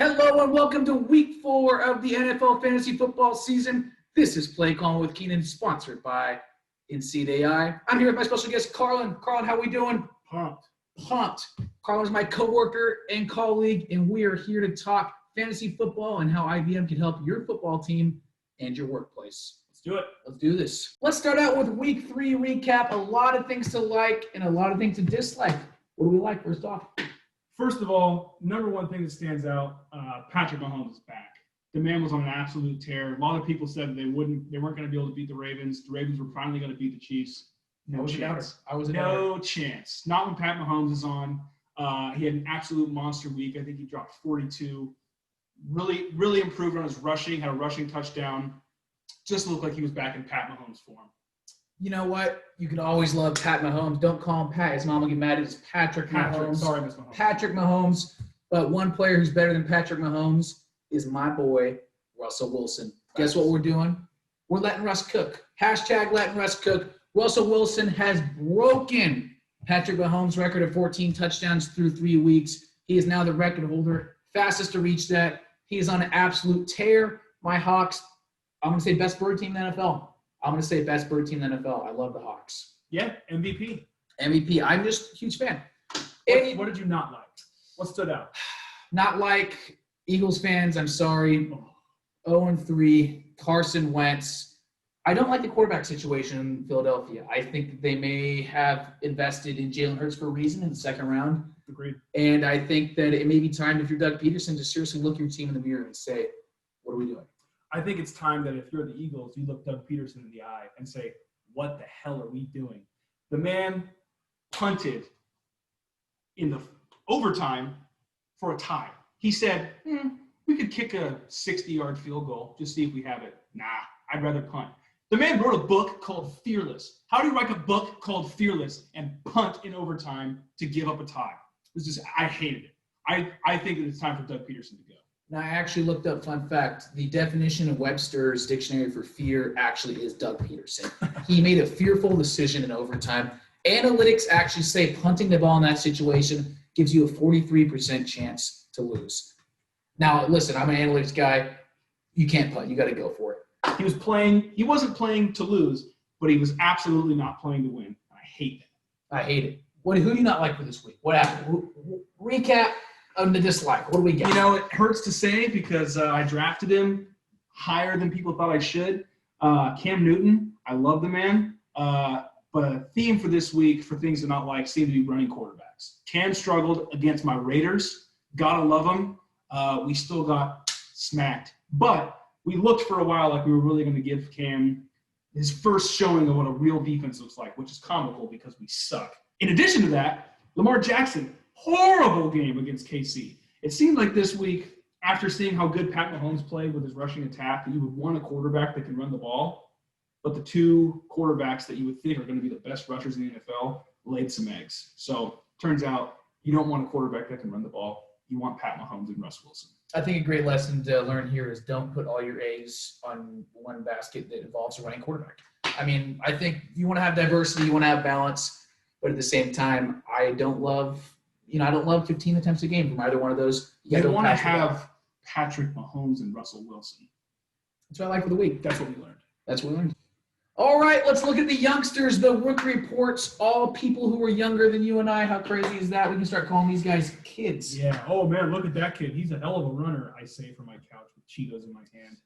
Hello and welcome to week 4 of the NFL Fantasy Football season. This is Play Calling with Keenan, sponsored by Incede.ai. I'm here with my special guest, Carlin. Carlin, how we doing? Pumped. Carlin is my coworker and colleague, and we are here to talk fantasy football and how IBM can help your football team and your workplace. Let's do it. Let's do this. Let's start out with week 3 recap. A lot of things to like and a lot of things to dislike. What do we like first off? First of all, number one thing that stands out, Patrick Mahomes is back. The man was on an absolute tear. A lot of people said they weren't going to be able to beat the Ravens. The Ravens were finally going to beat the Chiefs. No chance. No chance. Not when Pat Mahomes is on. He had an absolute monster week. I think he dropped 42. Really improved on his rushing, had a rushing touchdown. Just looked like he was back in Pat Mahomes form. You know what? You can always love Pat Mahomes. Don't call him Pat. His mom will get mad. It's Patrick Mahomes. Sorry, Miss Mahomes. Patrick Mahomes. But one player who's better than Patrick Mahomes is my boy, Russell Wilson. Guess what we're doing? We're letting Russ cook. Hashtag letting Russ cook. Russell Wilson has broken Patrick Mahomes' record of 14 touchdowns through 3 weeks. He is now the record holder, fastest to reach that. He is on an absolute tear. My Hawks, I'm going to say best bird team in the NFL. I'm going to say best bird team in the NFL. I love the Hawks. Yeah, MVP. I'm just a huge fan. What did you not like? What stood out? Not like Eagles fans, I'm sorry. 0-3, Carson Wentz. I don't like the quarterback situation in Philadelphia. I think that they may have invested in Jalen Hurts for a reason in the second round. Agreed. And I think that it may be time, if you're Doug Peterson, to seriously look your team in the mirror and say, what are we doing? I think it's time that if you're the Eagles, you look Doug Peterson in the eye and say, what the hell are we doing? The man punted in the overtime for a tie. He said, we could kick a 60-yard field goal, just see if we have it. Nah, I'd rather punt. The man wrote a book called Fearless. How do you write a book called Fearless and punt in overtime to give up a tie? I hated it. I think that it's time for Doug Peterson to go. Now, I actually looked up, fun fact, the definition of Webster's dictionary for fear actually is Doug Peterson. He made a fearful decision in overtime. Analytics actually say punting the ball in that situation gives you a 43% chance to lose. Now, listen, I'm an analytics guy. You can't punt. You got to go for it. He wasn't playing to lose, but he was absolutely not playing to win. I hate that. I hate it. Who do you not like for this week? What happened? Recap of the dislike. What do we get? You know, it hurts to say because I drafted him higher than people thought I should. Cam Newton, I love the man. But a theme for this week for things to not like seem to be running quarterbacks. Cam struggled against my Raiders. Gotta love him. We still got smacked. But we looked for a while like we were really going to give Cam his first showing of what a real defense looks like, which is comical because we suck. In addition to that, Lamar Jackson, horrible game against KC. It seemed like this week, after seeing how good Pat Mahomes played with his rushing attack, that you would want a quarterback that can run the ball. But the two quarterbacks that you would think are going to be the best rushers in the NFL laid some eggs. So turns out you don't want a quarterback that can run the ball. You want Pat Mahomes and Russ Wilson. I think a great lesson to learn here is don't put all your eggs on one basket that involves a running quarterback. I mean, I think you want to have diversity, you want to have balance, but at the same time, I don't love 15 attempts a game from either one of those. You want to have Patrick Mahomes and Russell Wilson. That's what I like for the week. That's what we All learned. right, let's look at the youngsters, the rookie reports, all people who are younger than you and I. How crazy is that? We can start calling these guys kids. Yeah. Oh, man, look at that kid. He's a hell of a runner, I say, from my couch with Cheetos in my hand.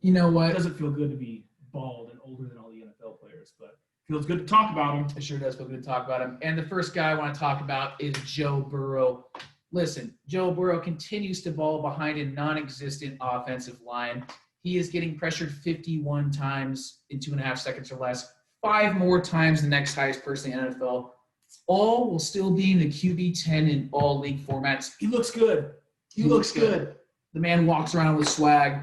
You know what? It doesn't feel good to be bald and older than all the NFL players, but it feels good to talk about him. It sure does feel good to talk about him. And the first guy I want to talk about is Joe Burrow. Listen, Joe Burrow continues to ball behind a non-existent offensive line. He is getting pressured 51 times in 2.5 seconds or less, 5 more times the next highest person in the NFL. All will still be in the QB 10 in all league formats. He looks good. He looks good. The man walks around with swag.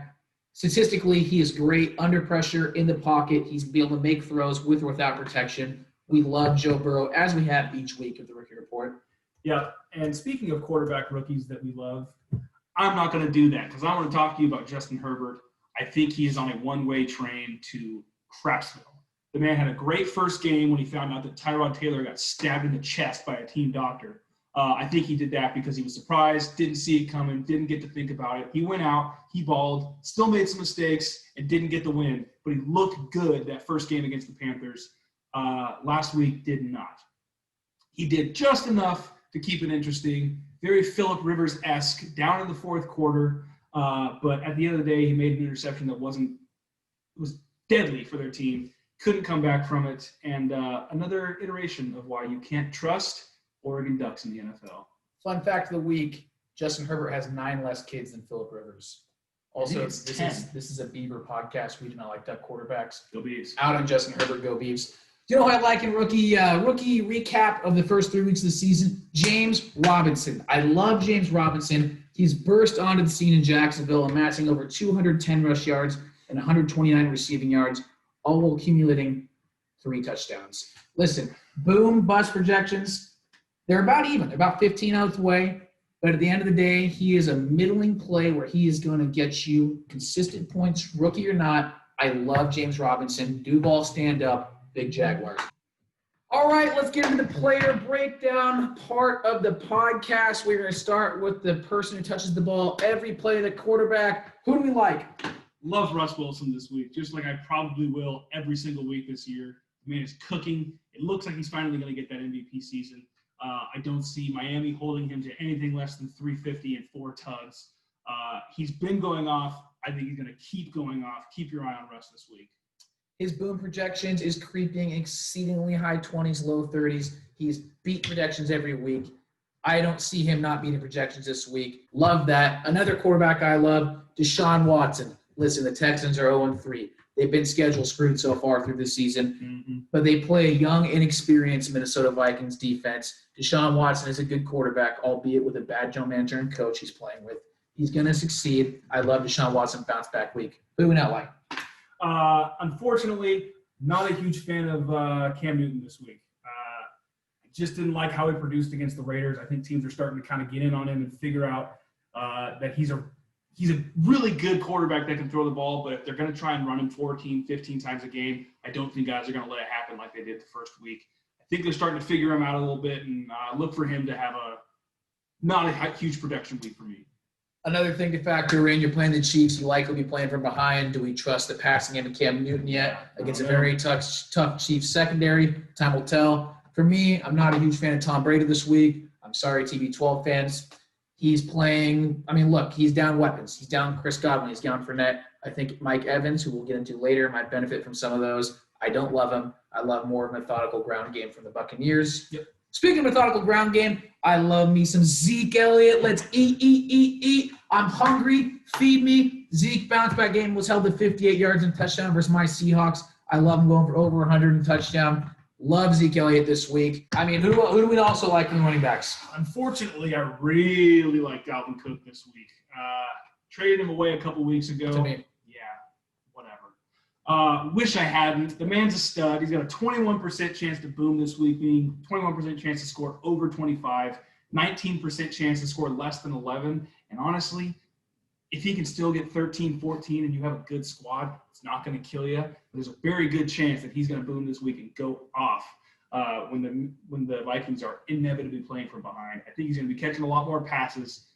Statistically, he is great under pressure in the pocket. He's able to make throws with or without protection. We love Joe Burrow, as we have each week of the Rookie Report. Yeah, and speaking of quarterback rookies that we love, I'm not going to do that because I want to talk to you about Justin Herbert. I think he is on a one-way train to Crapsville. The man had a great first game when he found out that Tyrod Taylor got stabbed in the chest by a team doctor. I think he did that because he was surprised, didn't see it coming, didn't get to think about it. He went out, he balled, still made some mistakes, and didn't get the win. But he looked good that first game against the Panthers. Last week, did not. He did just enough to keep it interesting. Very Phillip Rivers-esque down in the fourth quarter. But at the end of the day, he made an interception that was deadly for their team. Couldn't come back from it. And another iteration of why you can't trust Oregon Ducks in the NFL. Fun fact of the week, Justin Herbert has 9 less kids than Phillip Rivers. Also, this is a Beaver podcast. We do not like Duck quarterbacks. Go Beavs. Out on Justin Herbert, go Beavs. Do you know what I like in rookie recap of the first 3 weeks of the season? James Robinson. I love James Robinson. He's burst onto the scene in Jacksonville, amassing over 210 rush yards and 129 receiving yards, all while accumulating 3 touchdowns. Listen, boom, bust projections. They're about even. They're about 15 out away. But at the end of the day, he is a middling play where he is going to get you consistent points, rookie or not. I love James Robinson. Duval, stand up. Big Jaguars. All right, let's get into the player breakdown part of the podcast. We're going to start with the person who touches the ball every play, the quarterback. Who do we like? Love Russ Wilson this week, just like I probably will every single week this year. The man is cooking. It looks like he's finally going to get that MVP season. I don't see Miami holding him to anything less than 350 and 4 tugs. He's been going off. I think he's going to keep going off. Keep your eye on Russ this week. His boom projections is creeping exceedingly high 20s, low 30s. He's beat projections every week. I don't see him not beating projections this week. Love that. Another quarterback I love, Deshaun Watson. Listen, the Texans are 0-3. They've been schedule screwed so far through this season, but they play a young, inexperienced Minnesota Vikings defense. Deshaun Watson is a good quarterback, albeit with a bad general manager and coach he's playing with. He's going to succeed. I love Deshaun Watson bounce back week. Who do we not like? Unfortunately, not a huge fan of Cam Newton this week. I just didn't like how he produced against the Raiders. I think teams are starting to kind of get in on him and figure out that he's a really good quarterback that can throw the ball, but if they're going to try and run him 14, 15 times a game, I don't think guys are going to let it happen like they did the first week. I think they're starting to figure him out a little bit and look for him to have not a huge production week for me. Another thing to factor in, you're playing the Chiefs. You likely be playing from behind. Do we trust the passing game of Cam Newton yet against a very tough Chiefs secondary? Time will tell. For me, I'm not a huge fan of Tom Brady this week. I'm sorry, TB12 fans. He's playing – look, he's down weapons. He's down Chris Godwin. He's down Fournette. I think Mike Evans, who we'll get into later, might benefit from some of those. I don't love him. I love more methodical ground game from the Buccaneers. Yep. Speaking of methodical ground game, I love me some Zeke Elliott. Let's eat. I'm hungry. Feed me. Zeke bounce back game was held to 58 yards and touchdown versus my Seahawks. I love him going for over 100 and touchdown. Love Zeke Elliott this week. Who do we also like in the running backs? Unfortunately, I really like Dalvin Cook this week. Traded him away a couple weeks ago. To me. Yeah, whatever. Wish I hadn't. The man's a stud. He's got a 21% chance to boom this week, meaning 21% chance to score over 25, 19% chance to score less than 11. And honestly, if he can still get 13, 14, and you have a good squad, it's not going to kill you. There's a very good chance that he's going to boom this week and go off when the Vikings are inevitably playing from behind. I think he's going to be catching a lot more passes.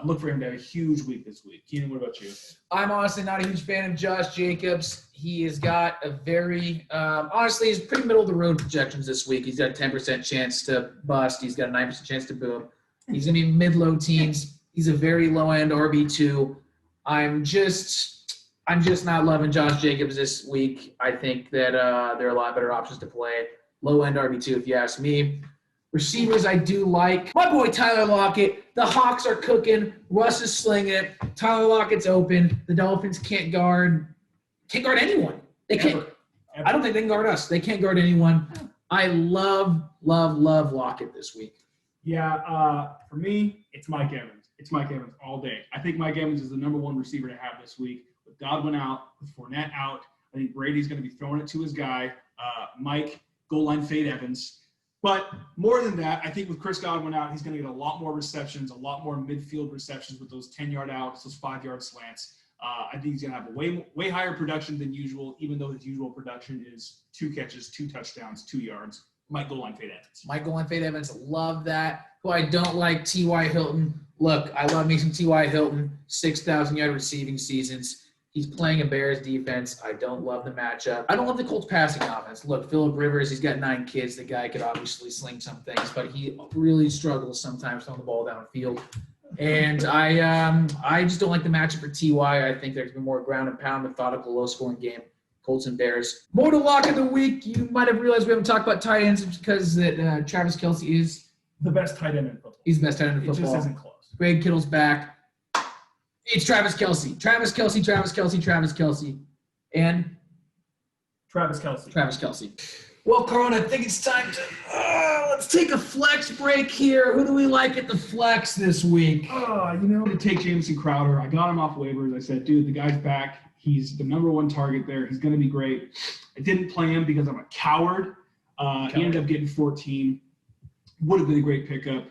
Look for him to have a huge week this week. Keenan, what about you? I'm honestly not a huge fan of Josh Jacobs. He has got a very honestly, he's pretty middle of the road projections this week. He's got a 10% chance to bust. He's got a 9% chance to boom. He's going to be mid-low teens. He's a very low-end RB2. I'm just not loving Josh Jacobs this week. I think that there are a lot better options to play. Low-end RB2, if you ask me. Receivers I do like. My boy Tyler Lockett. The Hawks are cooking. Russ is slinging it. Tyler Lockett's open. The Dolphins can't guard anyone. They can't. Ever. I don't think they can guard us. They can't guard anyone. I love Lockett this week. Yeah, for me, it's Mike Evans. It's Mike Evans all day. I think Mike Evans is the number one receiver to have this week. With Godwin out, with Fournette out, I think Brady's going to be throwing it to his guy, Mike, goal line fade Evans. But more than that, I think with Chris Godwin out, he's going to get a lot more receptions, a lot more midfield receptions with those 10-yard outs, those 5-yard slants. I think he's going to have a way higher production than usual, even though his usual production is 2 catches, 2 touchdowns, 2 yards. Mike goal line fade Evans. Mike goal line fade Evans. Love that. Well, I don't like T.Y. Hilton. Look, I love me some T.Y. Hilton, 6,000-yard receiving seasons. He's playing a Bears defense. I don't love the matchup. I don't love the Colts passing offense. Look, Phillip Rivers, he's got 9 kids. The guy could obviously sling some things, but he really struggles sometimes throwing the ball downfield. And I just don't like the matchup for T.Y. I think there's been more ground and pound, methodical, low-scoring game. Colts and Bears. More to lock of the week. You might have realized we haven't talked about tight ends because that Travis Kelce is the best tight end in football. He's the best tight end in football. It just isn't close. Greg Kittle's back. It's Travis Kelce. Travis Kelce. And Travis Kelce. Travis Kelce. Well, Carlin, I think it's time to let's take a flex break here. Who do we like at the flex this week? To take Jamison Crowder. I got him off waivers. I said, dude, the guy's back. He's the number 1 target there. He's going to be great. I didn't play him because I'm a coward. He ended up getting 14. Would have been a great pickup.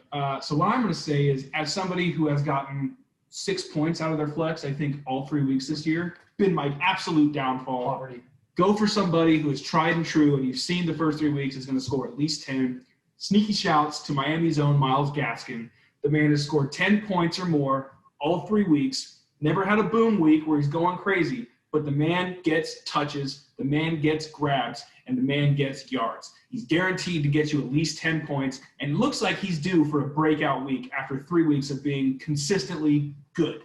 So what I'm going to say is, as somebody who has gotten 6 points out of their flex, I think all 3 weeks this year, been my absolute downfall. Poverty. Go for somebody who is tried and true, and you've seen the first 3 weeks is going to score at least 10. Sneaky shouts to Miami's own Myles Gaskin. The man has scored 10 points or more all 3 weeks. Never had a boom week where he's going crazy, but the man gets touches, the man gets grabs, and the man gets yards. He's guaranteed to get you at least 10 points, and it looks like he's due for a breakout week after 3 weeks of being consistently good.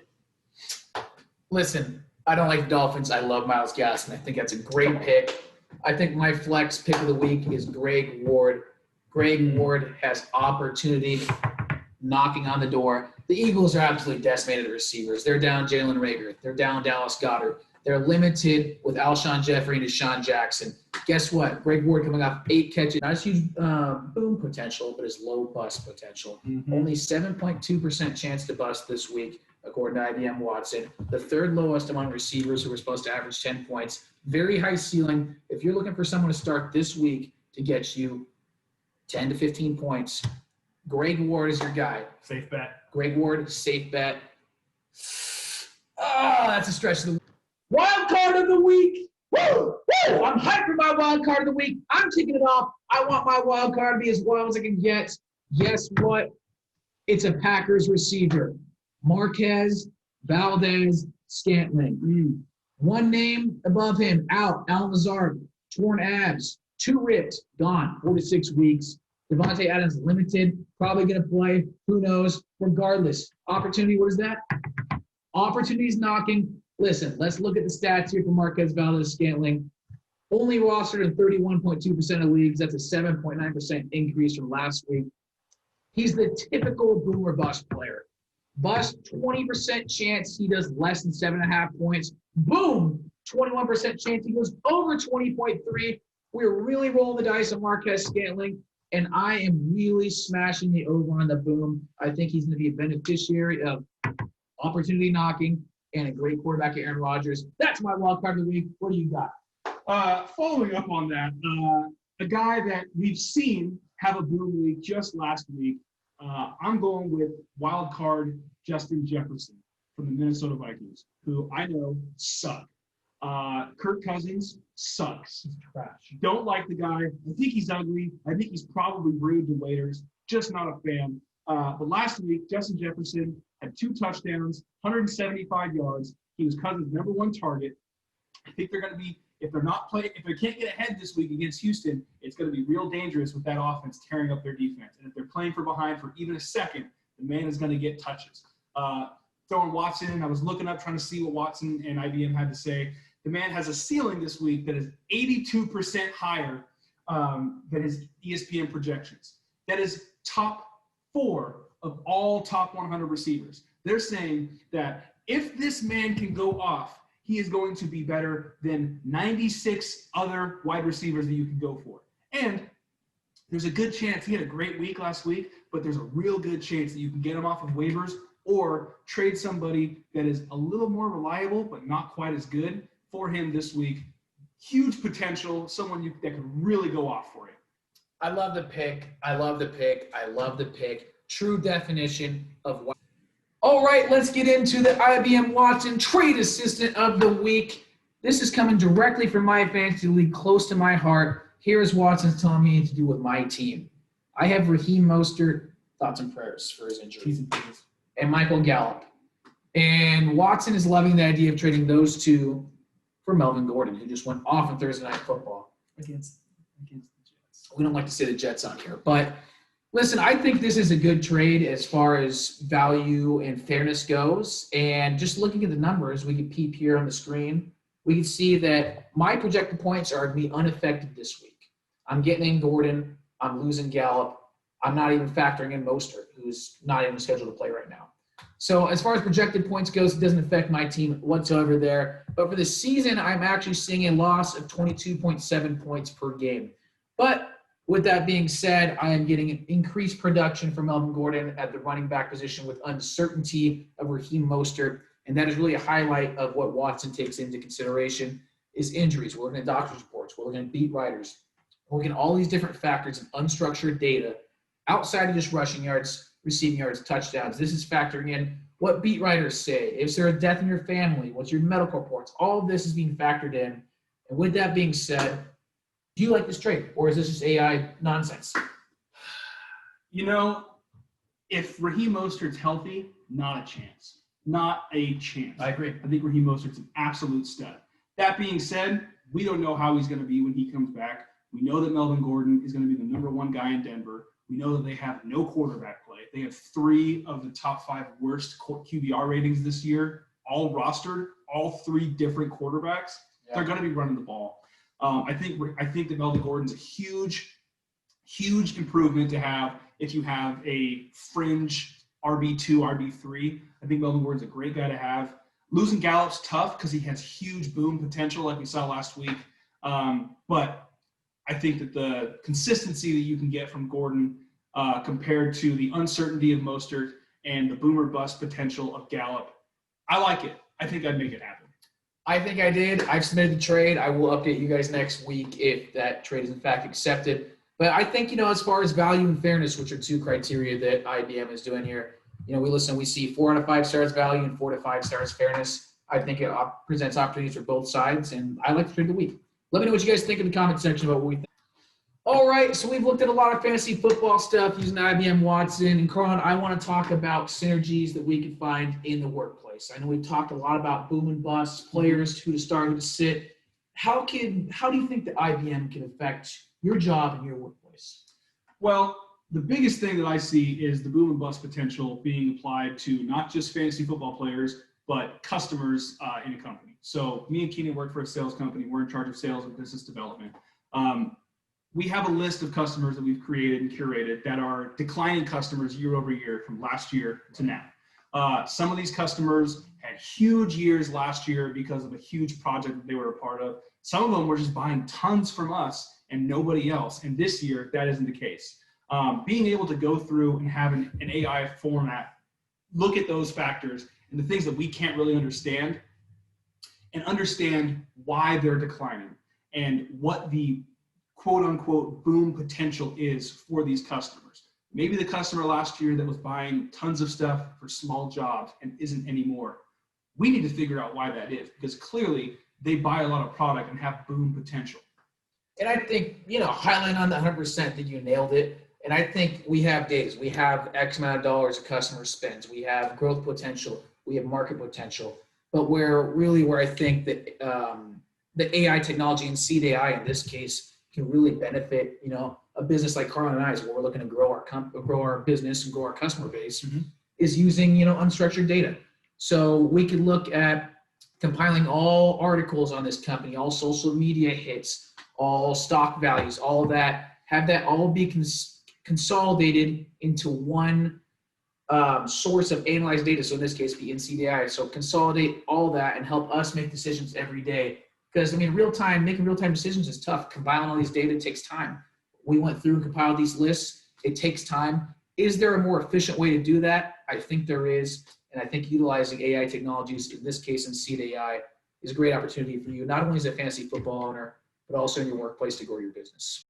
Listen, I don't like the Dolphins. I love Myles Gaskin. I think that's a great pick. I think my flex pick of the week is Greg Ward. Greg Ward has opportunity knocking on the door. The Eagles are absolutely decimated at receivers. They're down Jalen Reagor. They're down Dallas Goedert. They're limited with Alshon Jeffrey and Deshaun Jackson. Guess what? Greg Ward coming off 8 catches. Not his huge boom potential, but his low bust potential. Mm-hmm. Only 7.2% chance to bust this week, according to IBM Watson. The 3rd lowest among receivers who were supposed to average 10 points. Very high ceiling. If you're looking for someone to start this week to get you 10 to 15 points, Greg Ward is your guy. Safe bet. Greg Ward, safe bet. Oh, that's a stretch of the week. Wild card of the week. Woo! Woo! I'm hyped for my wild card of the week. I'm kicking it off. I want my wild card to be as wild as I can get. Guess what? It's a Packers receiver. Marquez Valdez Scantling. One name above him, out. Al Lazard, torn abs. 2 ripped, gone. 4 to 6 weeks. Devontae Adams limited, probably going to play. Who knows? Regardless, opportunity, what is that? Opportunity's knocking. Listen, let's look at the stats here for Marquez Valdez Scantling. Only rostered in 31.2% of leagues. That's a 7.9% increase from last week. He's the typical boom or bust player. Bust, 20% chance he does less than 7.5 points. Boom, 21% chance he goes over 20.3. We're really rolling the dice on Marquez Scantling, and I am really smashing the over on the boom. I think he's going to be a beneficiary of opportunity knocking and a great quarterback, Aaron Rodgers. That's my wild card of the week. What do you got? Following up on that, a guy that we've seen have a boom week just last week, I'm going with wild card Justin Jefferson from the Minnesota Vikings, who I know suck. Kirk Cousins sucks. He's trash. Don't like the guy. I think he's ugly. I think he's probably rude to waiters. Just not a fan. But last week, Justin Jefferson had 2 touchdowns, 175 yards. He was Cousins' number 1 target. I think they're going to be, if they can't get ahead this week against Houston, it's going to be real dangerous with that offense tearing up their defense. And if they're playing for behind for even a second, the man is going to get touches. Throwing Watson, I was looking up trying to see what Watson and IBM had to say. The man has a ceiling this week that is 82% higher than his ESPN projections. That is top 4 of all top 100 receivers. They're saying that if this man can go off, he is going to be better than 96 other wide receivers that you can go for. And there's a good chance, he had a great week last week, but there's a real good chance that you can get him off of waivers or trade somebody that is a little more reliable but not quite as good for him this week. Huge potential, someone that can really go off for you. I love the pick. I love the pick. I love the pick. True definition of what. All right, let's get into the IBM Watson Trade Assistant of the Week. This is coming directly from my fantasy league, close to my heart. Here is Watson's telling me to do with my team. I have Raheem Mostert, Thoughts and prayers for his injury. T's and P's. And Michael Gallup. And Watson is loving the idea of trading those two for Melvin Gordon, who just went off on Thursday Night Football. Against the Jets. We don't like to say the Jets on here, but listen, I think this is a good trade as far as value and fairness goes. And just looking at the numbers, we can peep here on the screen. We can see that my projected points are going to be unaffected this week. I'm getting in Gordon. I'm losing Gallup. I'm not even factoring in Mostert, who's not even scheduled to play right now. So as far as projected points goes, it doesn't affect my team whatsoever there. But for the season, I'm actually seeing a loss of 22.7 points per game. But with that being said, I am getting an increased production from Melvin Gordon at the running back position with uncertainty of Raheem Mostert. And that is really a highlight of what Watson takes into consideration is injuries. We're looking at doctor's reports. We're looking at beat writers. We're looking at all these different factors and unstructured data outside of just rushing yards, receiving yards, touchdowns. This is factoring in what beat writers say. Is there a death in your family? What's your medical reports? All of this is being factored in. And with that being said, do you like this trade, or is this just AI nonsense? You know, if Raheem Mostert's healthy, not a chance. Not a chance. I agree. I think Raheem Mostert's an absolute stud. That being said, we don't know how he's going to be when he comes back. We know that Melvin Gordon is going to be the number one guy in Denver. We know that they have no quarterback play. They have 3 of the top 5 worst QBR ratings this year, all rostered, all 3 different quarterbacks. Yeah. They're going to be running the ball. I think that Melvin Gordon's a huge improvement to have if you have a fringe RB2, RB3. I think Melvin Gordon's a great guy to have. Losing Gallup's tough because he has huge boom potential like we saw last week. But I think that the consistency that you can get from Gordon compared to the uncertainty of Mostert and the boomer bust potential of Gallup, I like it. I think I'd make it happen. I think I did. I've submitted the trade. I will update you guys next week if that trade is in fact accepted. But I think, as far as value and fairness, which are 2 criteria that IBM is doing here, we see 4 out of 5 stars value and 4 to 5 stars fairness. I think it presents opportunities for both sides, and I like the trade of the week. Let me know what you guys think in the comment section about what we think. All right, so we've looked at a lot of fantasy football stuff using IBM Watson. And Carlin, I want to talk about synergies that we can find in the workplace. I know we've talked a lot about boom and bust, players, who to start, who to sit. How do you think that IBM can affect your job and your workplace? Well, the biggest thing that I see is the boom and bust potential being applied to not just fantasy football players, but customers in a company. So me and Keenan work for a sales company. We're in charge of sales and business development. We have a list of customers that we've created and curated that are declining customers year over year from last year to now. Some of these customers had huge years last year because of a huge project that they were a part of. Some of them were just buying tons from us and nobody else. And this year, that isn't the case. Being able to go through and have an AI format, look at those factors and the things that we can't really understand, and understand why they're declining and what the quote-unquote boom potential is for these customers. Maybe the customer last year that was buying tons of stuff for small jobs and isn't anymore. We need to figure out why that is, because clearly they buy a lot of product and have boom potential. And I think, highlighting on the 100% that you nailed it. And I think we have data. We have X amount of dollars a customer spends. We have growth potential. We have market potential. But where I think that the AI technology, Incede.ai in this case, can really benefit, a business like Carlin and I's, where we're looking to grow our business and grow our customer base, is using, unstructured data. So we could look at compiling all articles on this company, all social media hits, all stock values, all of that, have that all be consolidated into one source of analyzed data. So in this case, be Incede.ai. So consolidate all that and help us make decisions every day. Because, making real-time decisions is tough. Compiling all these data takes time. We went through and compiled these lists. It takes time. Is there a more efficient way to do that? I think there is. And I think utilizing AI technologies, in this case, Incede.ai, is a great opportunity for you, not only as a fantasy football owner, but also in your workplace to grow your business.